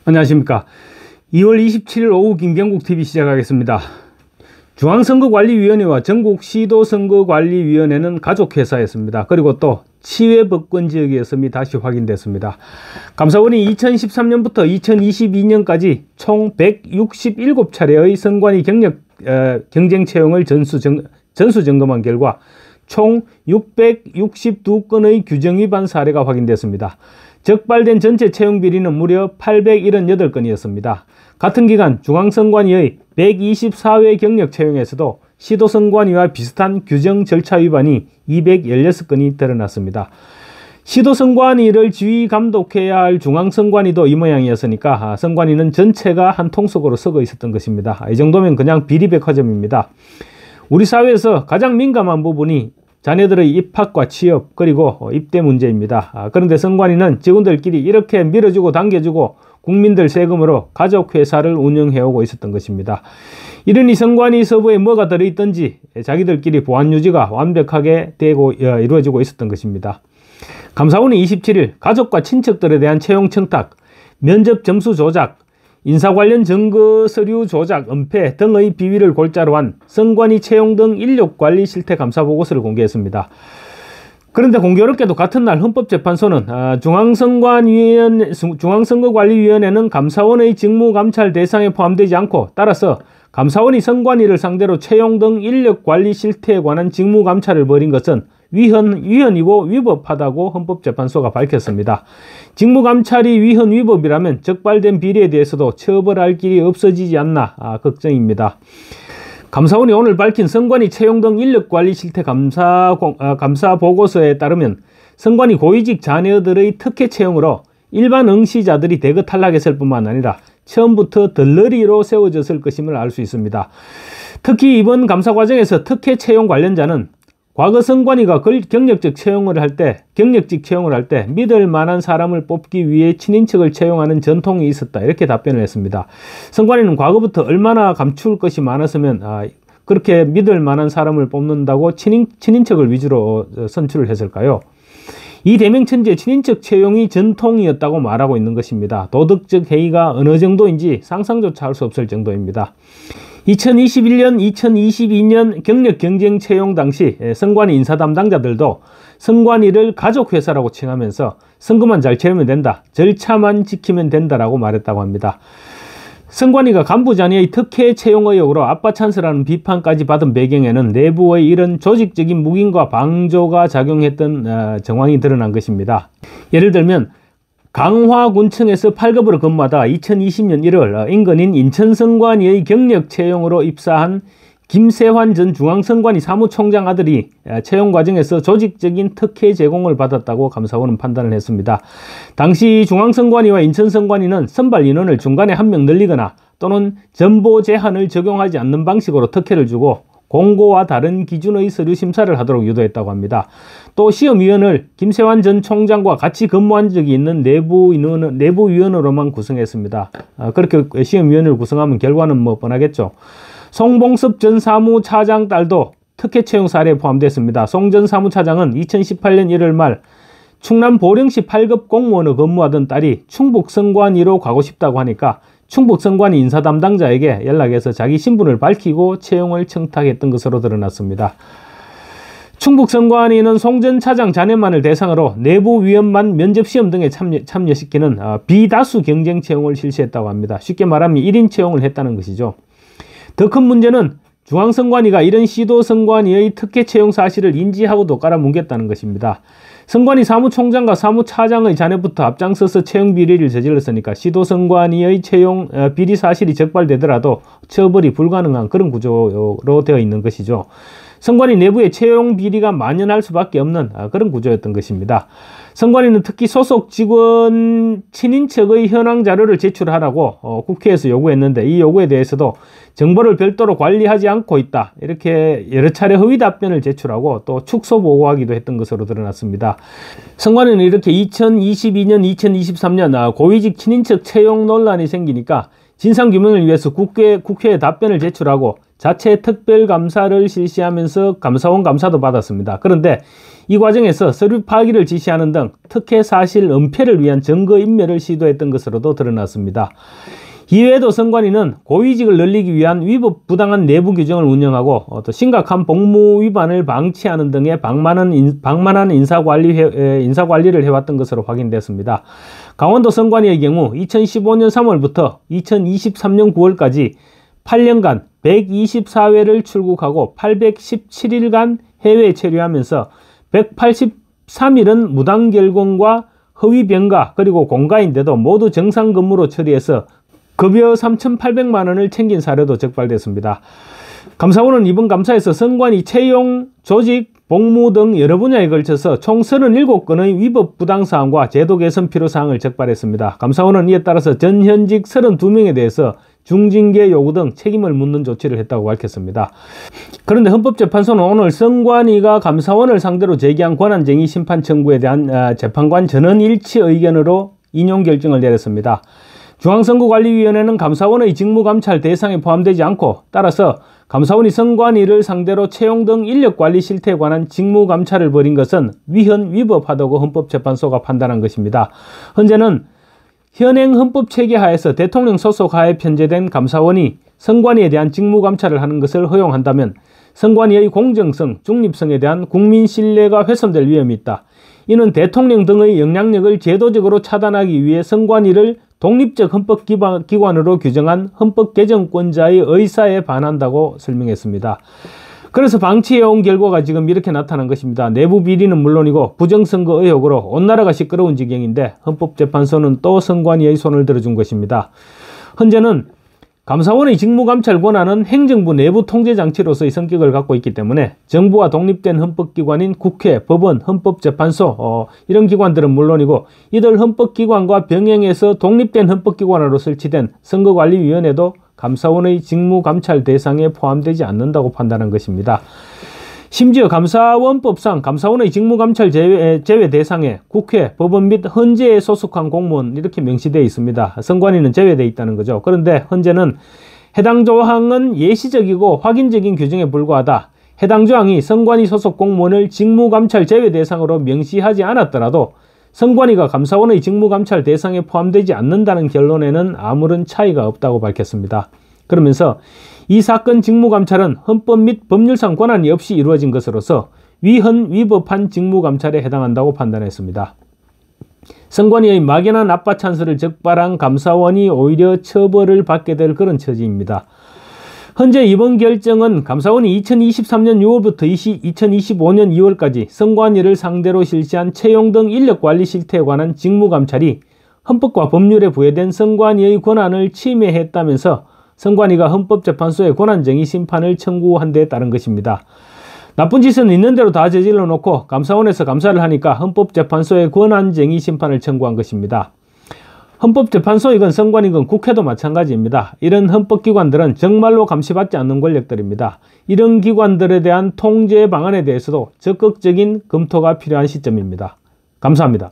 안녕하십니까. 2월 27일 오후 김경국TV 시작하겠습니다. 중앙선거관리위원회와 전국시도선거관리위원회는 가족회사였습니다. 그리고 또 치외법권지역이었음이 다시 확인됐습니다. 감사원이 2013년부터 2022년까지 총 167차례의 선관위 경쟁 채용을 전수점검한 결과 총 662건의 규정위반 사례가 확인됐습니다. 적발된 전체 채용 비리는 무려 878건이었습니다. 같은 기간 중앙선관위의 124회 경력 채용에서도 시도선관위와 비슷한 규정 절차 위반이 216건이 드러났습니다. 시도선관위를 지휘 감독해야 할 중앙선관위도 이 모양이었으니까 선관위는 전체가 한 통속으로 썩어 있었던 것입니다. 이 정도면 그냥 비리백화점입니다. 우리 사회에서 가장 민감한 부분이 자녀들의 입학과 취업 그리고 입대 문제입니다. 그런데 선관위는 직원들끼리 이렇게 밀어주고 당겨주고 국민들 세금으로 가족회사를 운영해오고 있었던 것입니다. 이러니 선관위 서부에 뭐가 들어있던지 자기들끼리 보안 유지가 완벽하게 이루어지고 있었던 것입니다. 감사원이 27일 가족과 친척들에 대한 채용 청탁, 면접 점수 조작, 인사 관련 증거 서류 조작, 은폐 등의 비위를 골자로 한 선관위 채용 등 인력관리 실태 감사 보고서를 공개했습니다. 그런데 공교롭게도 같은 날 헌법재판소는 중앙선거관리위원회는 감사원의 직무감찰 대상에 포함되지 않고 따라서 감사원이 선관위를 상대로 채용 등 인력관리 실태에 관한 직무감찰을 벌인 것은 위헌이고 위법하다고 헌법재판소가 밝혔습니다. 직무감찰이 위헌 위법이라면 적발된 비리에 대해서도 처벌할 길이 없어지지 않나 걱정입니다. 감사원이 오늘 밝힌 선관위 채용 등 인력관리 실태 감사 보고서에 따르면 선관위 고위직 자녀들의 특혜 채용으로 일반 응시자들이 대거 탈락했을 뿐만 아니라 처음부터 덜러리로 세워졌을 것임을 알 수 있습니다. 특히 이번 감사 과정에서 특혜 채용 관련자는 과거 선관위가 경력직 채용을 할 때 믿을 만한 사람을 뽑기 위해 친인척을 채용하는 전통이 있었다. 이렇게 답변을 했습니다. 선관위는 과거부터 얼마나 감출 것이 많았으면 그렇게 믿을 만한 사람을 뽑는다고 친인척을 위주로 선출을 했을까요? 이 대명천지의 친인척 채용이 전통이었다고 말하고 있는 것입니다. 도덕적 해이가 어느 정도인지 상상조차 할 수 없을 정도입니다. 2021년, 2022년 경력 경쟁 채용 당시 선관위 인사 담당자들도 선관위를 가족회사라고 칭하면서 선거만 잘 채우면 된다, 절차만 지키면 된다라고 말했다고 합니다. 선관위가 간부 자녀의 특혜 채용 의혹으로 아빠 찬스라는 비판까지 받은 배경에는 내부의 이런 조직적인 묵인과 방조가 작용했던 정황이 드러난 것입니다. 예를 들면 강화군청에서 8급으로 근무하다 2020년 1월 인근인 인천선관위의 경력 채용으로 입사한 김세환 전 중앙선관위 사무총장 아들이 채용 과정에서 조직적인 특혜 제공을 받았다고 감사원은 판단을 했습니다. 당시 중앙선관위와 인천선관위는 선발 인원을 중간에 한 명 늘리거나 또는 전보 제한을 적용하지 않는 방식으로 특혜를 주고 공고와 다른 기준의 서류 심사를 하도록 유도했다고 합니다. 또 시험위원을 김세환 전 총장과 같이 근무한 적이 있는 내부위원으로만 구성했습니다. 그렇게 시험위원을 구성하면 결과는 뻔하겠죠. 송봉섭 전 사무차장 딸도 특혜 채용 사례에 포함됐습니다. 송 전 사무차장은 2018년 1월 말 충남 보령시 8급 공무원으로 근무하던 딸이 충북선관위로 가고 싶다고 하니까 충북선관위 인사 담당자에게 연락해서 자기 신분을 밝히고 채용을 청탁했던 것으로 드러났습니다. 충북선관위는 송 전 차장 자녀만을 대상으로 내부위원만 면접시험 등에 참여시키는 비다수 경쟁 채용을 실시했다고 합니다. 쉽게 말하면 1인 채용을 했다는 것이죠. 더 큰 문제는 중앙선관위가 이런 시도선관위의 특혜 채용 사실을 인지하고도 깔아뭉갰다는 것입니다. 선관위 사무총장과 사무차장의 자녀부터 앞장서서 채용 비리를 저질렀으니까 시도선관위의 채용 비리 사실이 적발되더라도 처벌이 불가능한 그런 구조로 되어 있는 것이죠. 선관위 내부에 채용 비리가 만연할 수밖에 없는 그런 구조였던 것입니다. 선관위는 특히 소속 직원 친인척의 현황 자료를 제출하라고 국회에서 요구했는데 이 요구에 대해서도 정보를 별도로 관리하지 않고 있다, 이렇게 여러 차례 허위 답변을 제출하고 또 축소 보고하기도 했던 것으로 드러났습니다. 선관위는 이렇게 2022년, 2023년 고위직 친인척 채용 논란이 생기니까 진상규명을 위해서 국회에 답변을 제출하고 자체 특별감사를 실시하면서 감사원 감사도 받았습니다. 그런데 이 과정에서 서류 파기를 지시하는 등 특혜 사실 은폐를 위한 증거인멸을 시도했던 것으로도 드러났습니다. 이외에도 선관위는 고위직을 늘리기 위한 위법 부당한 내부 규정을 운영하고 또 심각한 복무 위반을 방치하는 등의 방만한 인사관리를 해왔던 것으로 확인됐습니다. 강원도 선관위의 경우 2015년 3월부터 2023년 9월까지 8년간 124회를 출국하고 817일간 해외에 체류하면서 183일은 무단결근과 허위병가 그리고 공가인데도 모두 정상 근무로 처리해서 급여 3,800만 원을 챙긴 사례도 적발됐습니다. 감사원은 이번 감사에서 선관위 채용, 조직, 복무 등 여러 분야에 걸쳐서 총 37건의 위법 부당사항과 제도 개선 필요사항을 적발했습니다. 감사원은 이에 따라서 전현직 32명에 대해서 중징계 요구 등 책임을 묻는 조치를 했다고 밝혔습니다. 그런데 헌법재판소는 오늘 선관위가 감사원을 상대로 제기한 권한쟁의 심판 청구에 대한 재판관 전원 일치 의견으로 인용 결정을 내렸습니다. 중앙선거관리위원회는 감사원의 직무감찰 대상에 포함되지 않고 따라서 감사원이 선관위를 상대로 채용 등 인력관리 실태에 관한 직무감찰을 벌인 것은 위헌 위법하다고 헌법재판소가 판단한 것입니다. 현재는 현행 헌법체계 하에서 대통령 소속 하에 편제된 감사원이 선관위에 대한 직무감찰을 하는 것을 허용한다면 선관위의 공정성, 중립성에 대한 국민 신뢰가 훼손될 위험이 있다. 이는 대통령 등의 영향력을 제도적으로 차단하기 위해 선관위를 독립적 헌법기관으로 규정한 헌법개정권자의 의사에 반한다고 설명했습니다. 그래서 방치해온 결과가 지금 이렇게 나타난 것입니다. 내부 비리는 물론이고 부정선거 의혹으로 온 나라가 시끄러운 지경인데 헌법재판소는 또 선관위의 손을 들어준 것입니다. 현재는 감사원의 직무감찰 권한은 행정부 내부 통제장치로서의 성격을 갖고 있기 때문에 정부와 독립된 헌법기관인 국회, 법원, 헌법재판소 이런 기관들은 물론이고 이들 헌법기관과 병행해서 독립된 헌법기관으로 설치된 선거관리위원회도 감사원의 직무감찰 대상에 포함되지 않는다고 판단한 것입니다. 심지어 감사원법상 감사원의 직무감찰 제외 대상에 국회, 법원 및 헌재에 소속한 공무원 이렇게 명시되어 있습니다. 선관위는 제외되어 있다는 거죠. 그런데 헌재는 해당 조항은 예시적이고 확인적인 규정에 불과하다. 해당 조항이 선관위 소속 공무원을 직무감찰 제외 대상으로 명시하지 않았더라도 선관위가 감사원의 직무감찰 대상에 포함되지 않는다는 결론에는 아무런 차이가 없다고 밝혔습니다. 그러면서 이 사건 직무감찰은 헌법 및 법률상 권한이 없이 이루어진 것으로서 위헌 위법한 직무감찰에 해당한다고 판단했습니다. 선관위의 막연한 압박 찬스를 적발한 감사원이 오히려 처벌을 받게 될 그런 처지입니다. 현재 이번 결정은 감사원이 2023년 6월부터 2025년 2월까지 선관위를 상대로 실시한 채용 등 인력관리 실태에 관한 직무감찰이 헌법과 법률에 부여된 선관위의 권한을 침해했다면서 선관위가 헌법재판소에 권한쟁의 심판을 청구한 데에 따른 것입니다. 나쁜 짓은 있는 대로 다 저질러 놓고 감사원에서 감사를 하니까 헌법재판소에 권한쟁의 심판을 청구한 것입니다. 헌법재판소이건 선관위건 국회도 마찬가지입니다. 이런 헌법기관들은 정말로 감시받지 않는 권력들입니다. 이런 기관들에 대한 통제 방안에 대해서도 적극적인 검토가 필요한 시점입니다. 감사합니다.